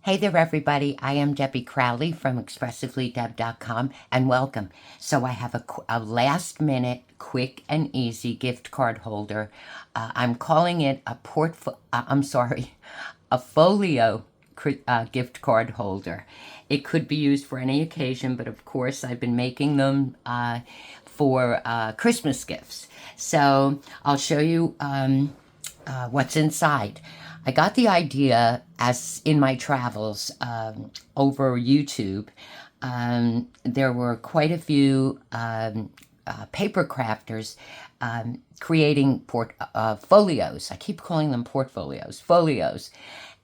Hey there, everybody. I am Debbie Crowley from ExpressivelyDeb.com, and welcome. So I have a last-minute, quick and easy gift card holder. I'm calling it a Folio gift card holder. It could be used for any occasion, but of course I've been making them for Christmas gifts. So I'll show you what's inside. I got the idea as in my travels over YouTube. There were quite a few paper crafters creating folios. I keep calling them folios.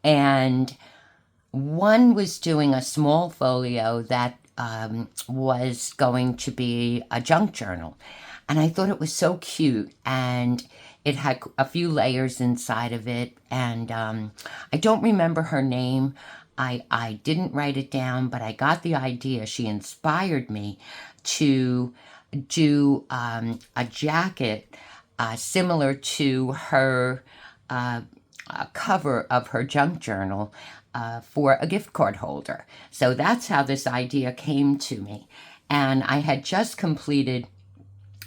And one was doing a small folio that was going to be a junk journal. And I thought it was so cute, and it had a few layers inside of it, and I don't remember her name. I didn't write it down, but I got the idea. She inspired me to do a jacket similar to her cover of her junk journal for a gift card holder. So that's how this idea came to me. And I had just completed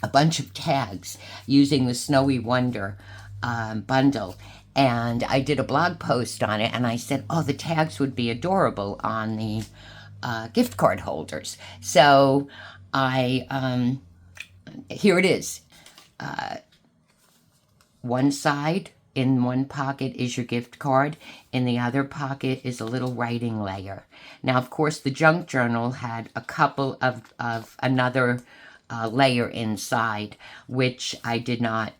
a bunch of tags using the Snowy Wonder bundle. And I did a blog post on it, and I said, oh, the tags would be adorable on the gift card holders. So here it is. One side, in one pocket is your gift card. In the other pocket is a little writing layer. Now, of course, the junk journal had a couple of another layer inside, which I did not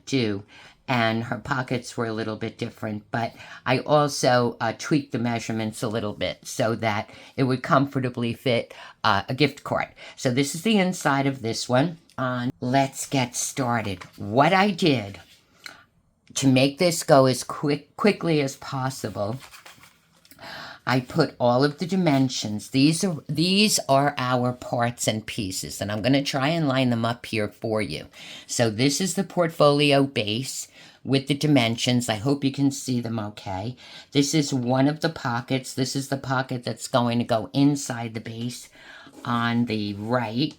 do, and her pockets were a little bit different, but I also tweaked the measurements a little bit so that it would comfortably fit a gift card. So this is the inside of this one. Let's get started. What I did to make this go as quickly as possible, I put all of the dimensions. These are our parts and pieces, and I'm going to try and line them up here for you. So this is the portfolio base with the dimensions. I hope you can see them okay. This is one of the pockets. This is the pocket that's going to go inside the base on the right.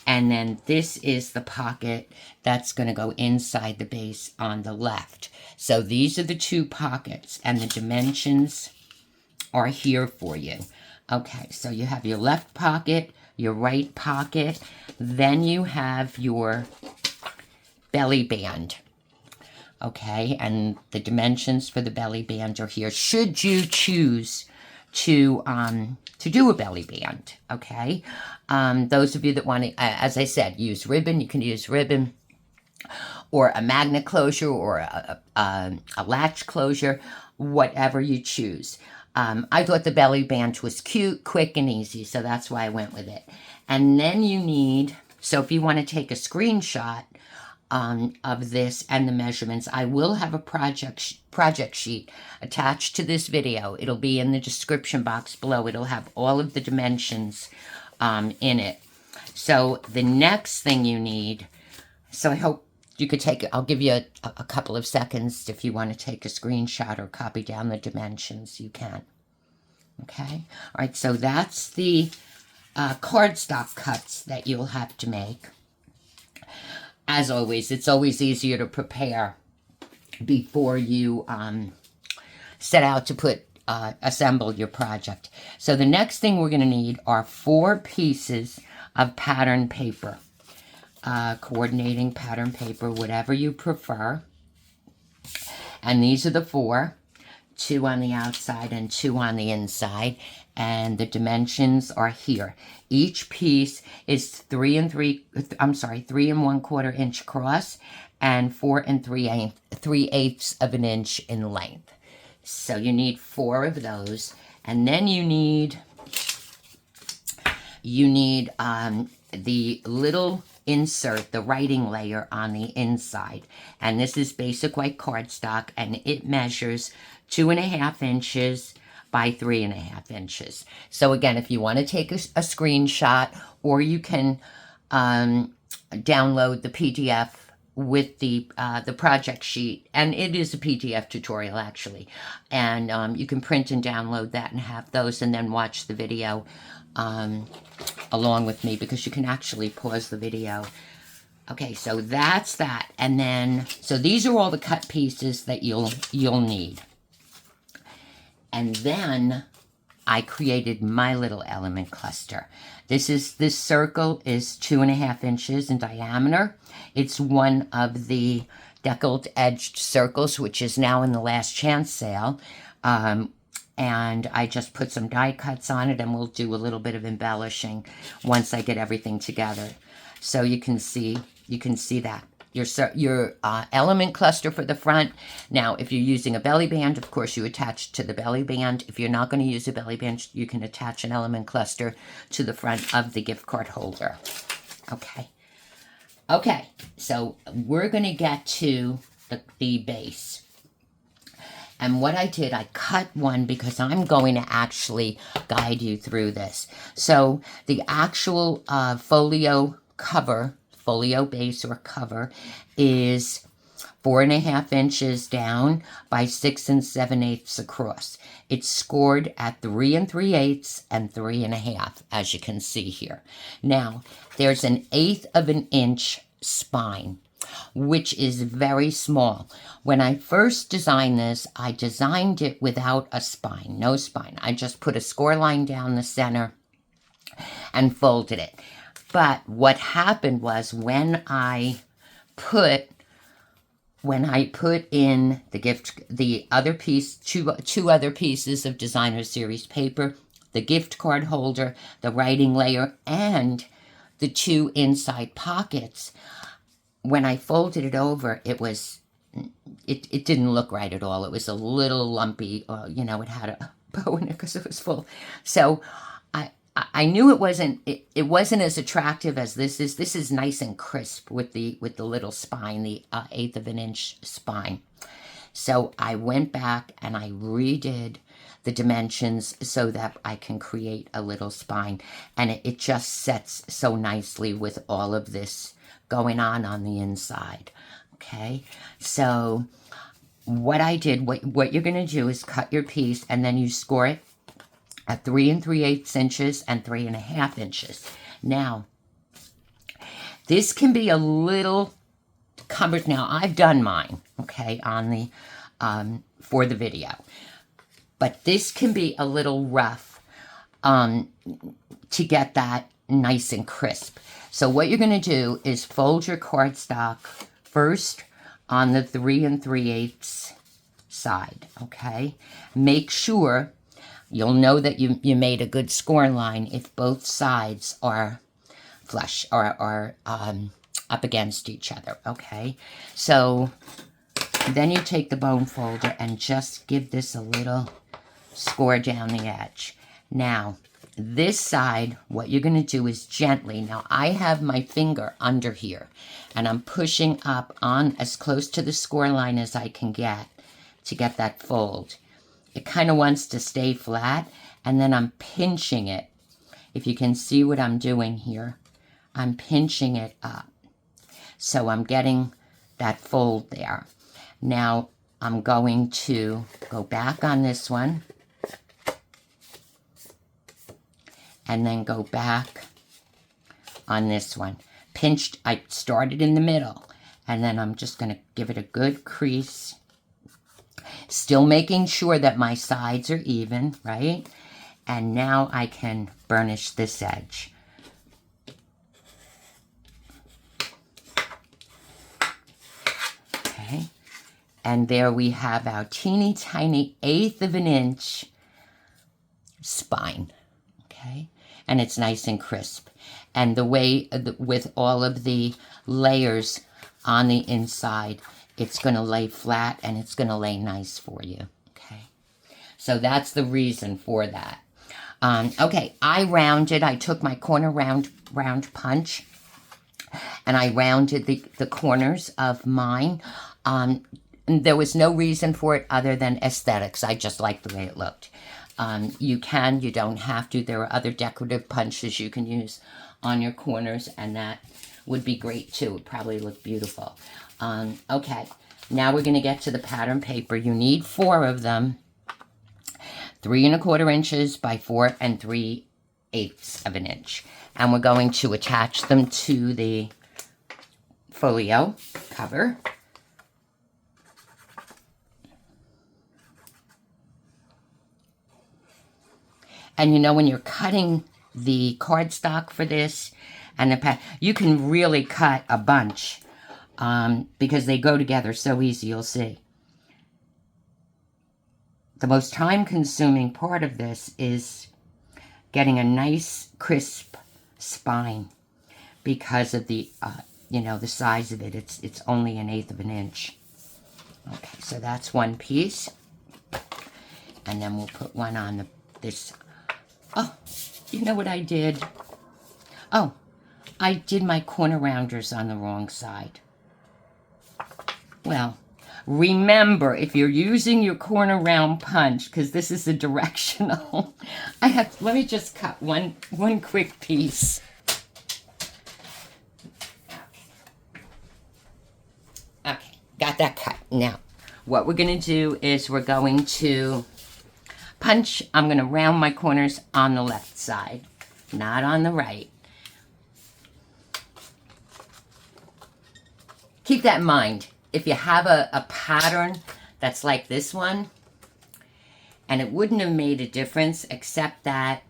And then this is the pocket that's going to go inside the base on the left. So these are the two pockets, and the dimensions are here for you. Okay, so you have your left pocket, your right pocket, then you have your belly band. Okay, and the dimensions for the belly band are here, should you choose to do a belly band. Okay, those of you that want to, as I said, use ribbon, you can use ribbon, or a magnet closure, or a latch closure, whatever you choose. I thought the belly band was cute, quick, and easy, so that's why I went with it. And then you need, so if you want to take a screenshot of this and the measurements, I will have a project sheet attached to this video. It'll be in the description box below. It'll have all of the dimensions in it. So the next thing you need, so I hope you could take it. I'll give you a couple of seconds if you want to take a screenshot or copy down the dimensions, you can. Okay? All right, so that's the cardstock cuts that you'll have to make. As always, it's always easier to prepare before you set out to assemble your project. So the next thing we're going to need are 4 pieces of pattern paper. Coordinating pattern paper, whatever you prefer. And these are the 4, 2 on the outside and 2 on the inside, and the dimensions are here. Each piece is 3 1/4 inch across and 4 3/8 of an inch in length. So you need 4 of those, and then you need the little insert, the writing layer on the inside, and this is basic white cardstock, and it measures 2.5 inches by 3.5 inches. So again, if you want to take a screenshot, or you can download the PDF the project sheet, and it is a PDF tutorial actually, and you can print and download that and have those, and then watch the video along with me, because you can actually pause the video. Okay, so that's that, and then so these are all the cut pieces that you'll need, and then I created my little element cluster. This circle is 2.5 inches in diameter. It's one of the deckled edged circles, which is now in the last chance sale. And I just put some die cuts on it, and we'll do a little bit of embellishing once I get everything together. So you can see that. Your element cluster for the front. Now, if you're using a belly band, of course, you attach to the belly band. If you're not going to use a belly band, you can attach an element cluster to the front of the gift card holder. Okay, so we're going to get to the base. And what I did, I cut one because I'm going to actually guide you through this. So the actual folio base or cover is 4.5 inches down by 6 7/8 across. It's scored at 3 3/8 and 3.5, as you can see here. Now, there's an 1/8 of an inch spine, which is very small. When I first designed this, I designed it without a spine, no spine. I just put a score line down the center and folded it. But what happened was when I put in the other piece, two other pieces of designer series paper, the gift card holder, the writing layer, and the 2 inside pockets, when I folded it over, it didn't look right at all. It was a little lumpy, it had a bow in it because it was full. So I knew it wasn't as attractive as this is. This is nice and crisp with the little spine, the 1/8 of an inch spine. So I went back and I redid the dimensions so that I can create a little spine, and it just sets so nicely with all of this going on the inside. Okay, so what I did, what you're going to do is cut your piece, and then you score it at 3 3/8 inches and 3.5 inches. Now, this can be a little cumbersome. Now, I've done mine, okay, on the for the video, but this can be a little rough to get that nice and crisp. So what you're going to do is fold your cardstock first on the 3 3/8 side, okay? Make sure you'll know that you made a good score line if both sides are flush or are up against each other, okay? So then you take the bone folder and just give this a little score down the edge. Now, this side, what you're going to do is gently. Now, I have my finger under here, and I'm pushing up on as close to the score line as I can get to get that fold. It kind of wants to stay flat, and then I'm pinching it. If you can see what I'm doing here, I'm pinching it up. So I'm getting that fold there. Now, I'm going to go back on this one, and then go back on this one. Pinched, I started in the middle, and then I'm just going to give it a good crease. Still making sure that my sides are even, right? And now I can burnish this edge. Okay. And there we have our teeny tiny 1/8 of an inch spine. Okay. And it's nice and crisp. And the way, with all of the layers on the inside, it's going to lay flat and it's going to lay nice for you. Okay. So that's the reason for that. Okay, I rounded. I took my corner round punch, and I rounded the corners of mine. There was no reason for it other than aesthetics. I just liked the way it looked. You don't have to. There are other decorative punches you can use on your corners, and that would be great too. It would probably look beautiful. Okay, now we're going to get to the pattern paper. You need 4 of them, 3 1/4 inches by 4 3/8 of an inch. And we're going to attach them to the folio cover. And you know, when you're cutting the cardstock for this, and you can really cut a bunch because they go together so easy, you'll see. The most time-consuming part of this is getting a nice, crisp spine because of the, you know, the size of it. It's only 1/8 of an inch. Okay, so that's one piece. And then we'll put one on this. Oh, you know what I did? Oh, I did my corner rounders on the wrong side. Well, remember, if you're using your corner round punch, because this is a directional, let me just cut one quick piece. Okay, got that cut. Now, what we're going to do is we're going to punch. I'm going to round my corners on the left side, not on the right. Keep that in mind. If you have a pattern that's like this one, and it wouldn't have made a difference except that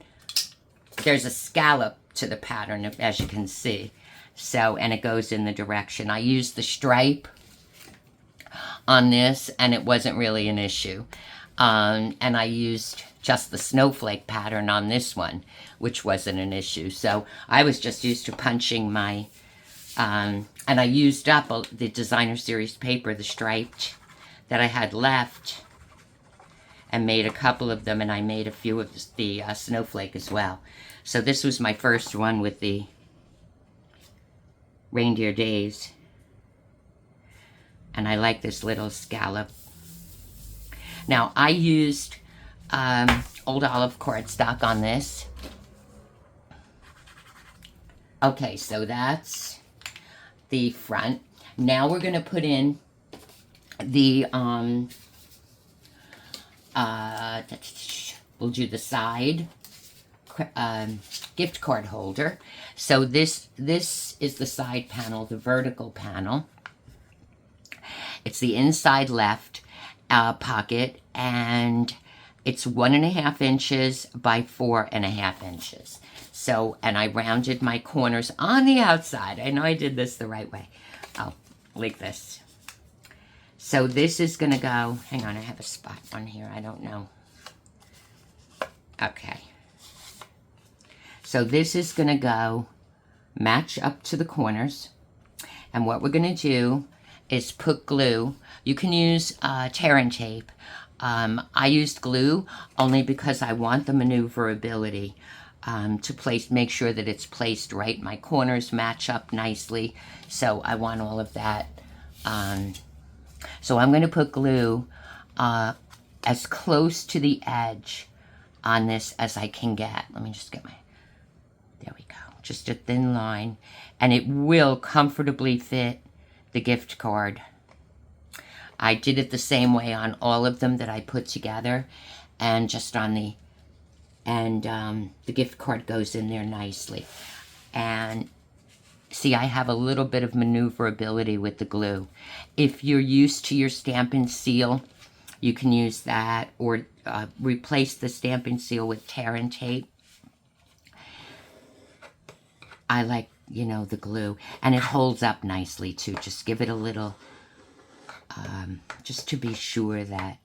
there's a scallop to the pattern, as you can see. So, and it goes in the direction. I used the stripe on this, and it wasn't really an issue. And I used just the snowflake pattern on this one, which wasn't an issue. So I was just used to punching my, and I used up the designer series paper, the striped, that I had left, and made a couple of them, and I made a few of the snowflake as well. So this was my first one with the reindeer days. And I like this little scallop. Now, I used Old Olive cardstock on this. Okay, so that's the front. Now we're going to put in the, we'll do the side gift card holder. So this is the side panel, the vertical panel. It's the inside left pocket, and it's 1.5 inches by 4.5 inches. So, and I rounded my corners on the outside. I know I did this the right way. Oh, like this. So this is going to go, hang on, I have a spot on here. I don't know. Okay. So this is going to go match up to the corners. And what we're going to do is put glue. You can use tear and tape. I used glue only because I want the maneuverability to make sure that it's placed right. My corners match up nicely, so I want all of that. So I'm going to put glue as close to the edge on this as I can get. Let me just get there we go. Just a thin line, and it will comfortably fit the gift card. I did it the same way on all of them that I put together, and just on the gift card goes in there nicely. And see, I have a little bit of maneuverability with the glue. If you're used to your Stampin' seal, you can use that, or replace the Stampin' seal with tear and tape. I like, you know, the glue, and it holds up nicely too. Just give it a little, just to be sure that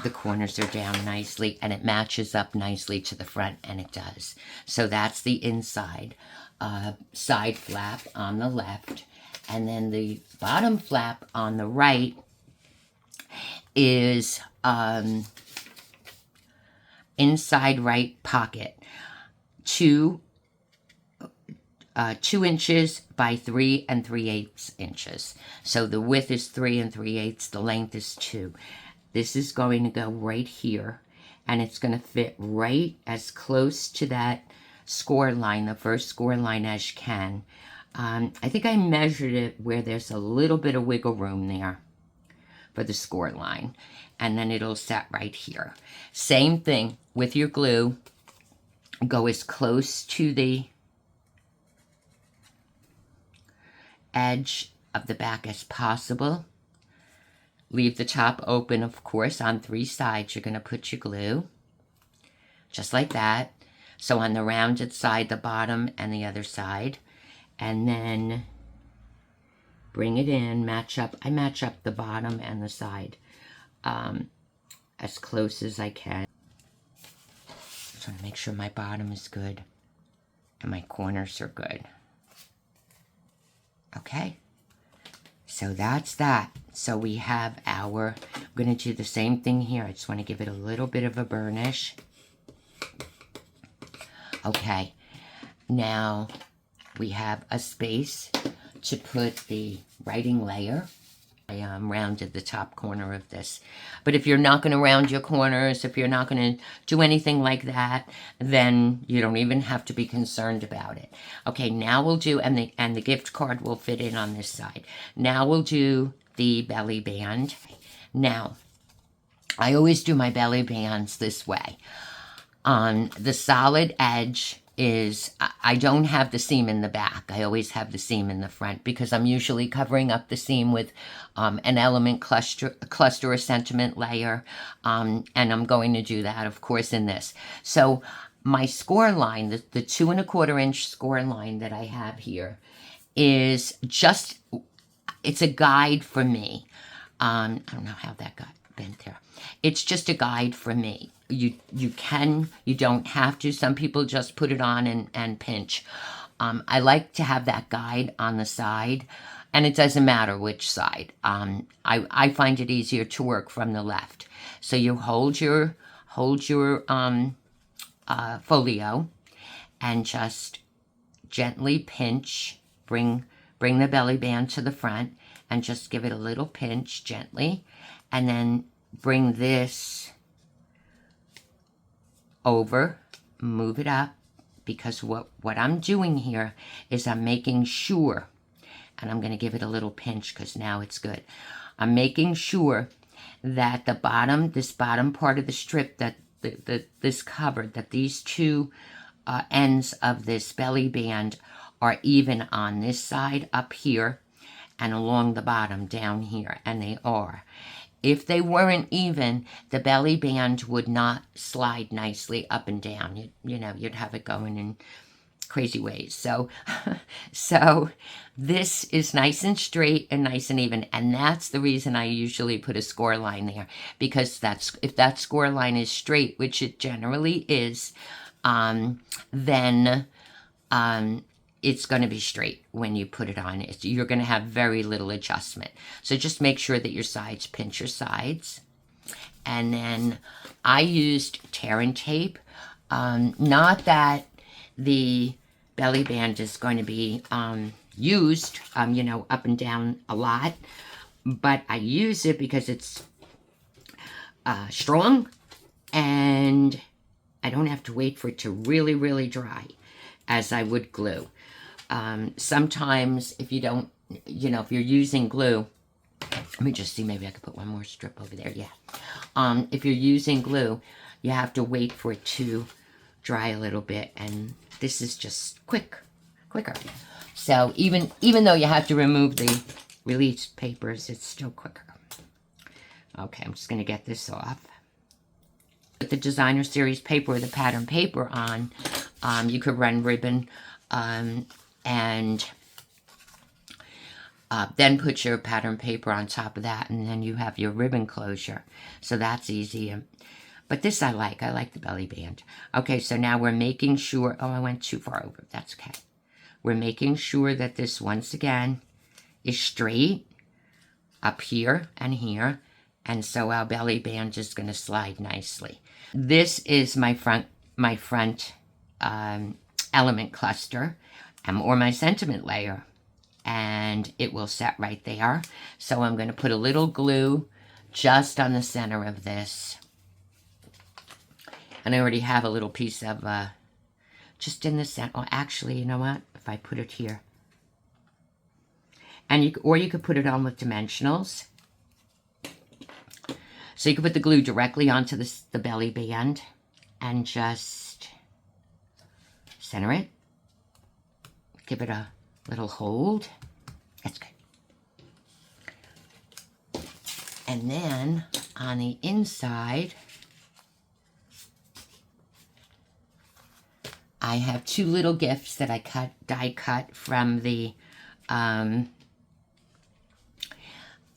the corners are down nicely, and it matches up nicely to the front, and it does. So that's the inside side flap on the left, and then the bottom flap on the right is inside right pocket, 2 inches by 3 3/8 inches. So the width is 3 3/8, the length is 2. This is going to go right here, and it's going to fit right as close to that score line, the first score line, as you can. I think I measured it where there's a little bit of wiggle room there for the score line. And then it'll set right here. Same thing with your glue. Go as close to the edge of the back as possible. Leave the top open, of course. On 3 sides, you're going to put your glue. Just like that. So on the rounded side, the bottom, and the other side. And then bring it in, match up. I match up the bottom and the side as close as I can. Just want to make sure my bottom is good and my corners are good. Okay. So that's that. So we have our, I'm going to do the same thing here. I just want to give it a little bit of a burnish. Okay. Now we have a space to put the writing layer. I rounded the top corner of this. But if you're not going to round your corners, if you're not going to do anything like that, then you don't even have to be concerned about it. Okay, now we'll do, and the gift card will fit in on this side. Now we'll do the belly band. Now, I always do my belly bands this way. On the solid edge is, I don't have the seam in the back. I always have the seam in the front because I'm usually covering up the seam with an element cluster or sentiment layer. And I'm going to do that, of course, in this. So my score line, the 2 1/4 inch score line that I have here is just, it's a guide for me. I don't know how that got bent there. It's just a guide for me. You don't have to. Some people just put it on and pinch. I like to have that guide on the side, and it doesn't matter which side. I find it easier to work from the left. So you hold your folio and just gently pinch. Bring the belly band to the front and just give it a little pinch gently, and then bring this over, move it up, because what I'm doing here is I'm making sure, and I'm going to give it a little pinch because now it's good. I'm making sure that the bottom, this bottom part of the strip, that this covered, that these two ends of this belly band are even on this side up here and along the bottom down here, and they are. If they weren't even, the belly band would not slide nicely up and down. You'd have it going in crazy ways. So, so this is nice and straight and nice and even, and that's the reason I usually put a score line there, because if that score line is straight, which it generally is, then it's going to be straight when you put it on. You're going to have very little adjustment. So just make sure that your sides pinch your sides. And then I used tear and tape. Not that the belly band is going to be used, up and down a lot, but I use it because it's strong and I don't have to wait for it to really, really dry as I would glue. Sometimes if you don't, if you're using glue, let me just see, maybe I could put one more strip over there. Yeah. If you're using glue, you have to wait for it to dry a little bit, and this is just quicker. So even though you have to remove the release papers, it's still quicker. Okay, I'm just going to get this off. With the designer series paper or the pattern paper on, you could run ribbon and then put your pattern paper on top of that, and then you have your ribbon closure. So that's easy. But this I like the belly band. Okay, so now we're making sure, I went too far over, that's okay. We're making sure that this, once again, is straight up here and here, and so our belly band is going to slide nicely. This is my front element cluster, or my sentiment layer, and it will set right there. So I'm going to put a little glue just on the center of this, and I already have a little piece of just in the center. Oh, actually, you know what? If I put it here, And or you could put it on with dimensionals. So you could put the glue directly onto the belly band and just center it. Give it a little hold. That's good. And then on the inside, I have two little gifts that I die cut from the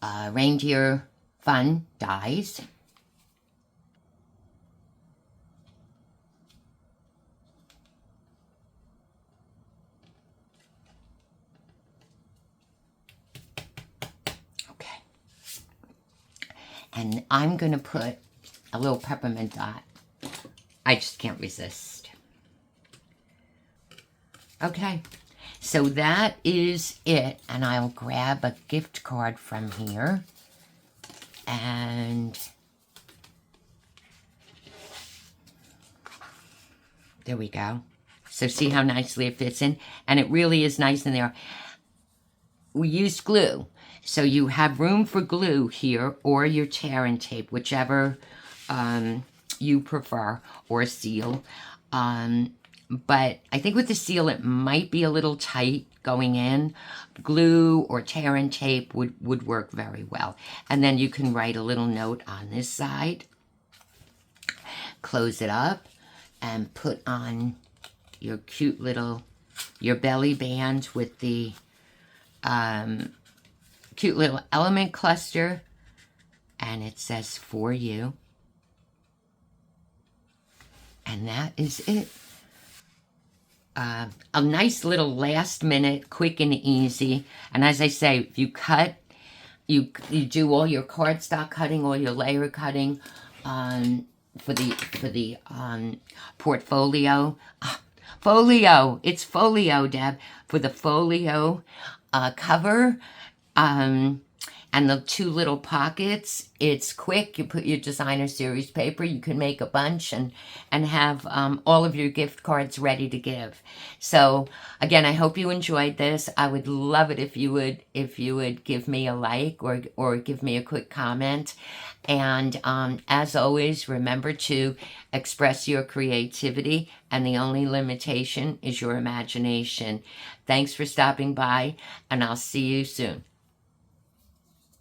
Reindeer Fun dies. Okay. And I'm going to put a little peppermint dot. I just can't resist. Okay. So that is it. And I'll grab a gift card from here. And there we go. So see how nicely it fits in? And it really is nice in there. We used glue. So you have room for glue here or your tear and tape, whichever you prefer, or a seal. But I think with the seal, it might be a little tight going in. Glue or tear and tape would work very well. And then you can write a little note on this side. Close it up and put on your cute little, your belly band with the cute little element cluster. And it says, for you. And that is it. A nice little last minute, quick and easy. And as I say, if you cut, you do all your cardstock cutting, all your layer cutting for the portfolio. Folio, it's Folio, Deb, for the Folio cover. And the two little pockets, it's quick. You put your designer series paper. You can make a bunch and have all of your gift cards ready to give. So again, I hope you enjoyed this. I would love it if you would give me a like or give me a quick comment. And as always, remember to express your creativity, and the only limitation is your imagination. Thanks for stopping by, and I'll see you soon.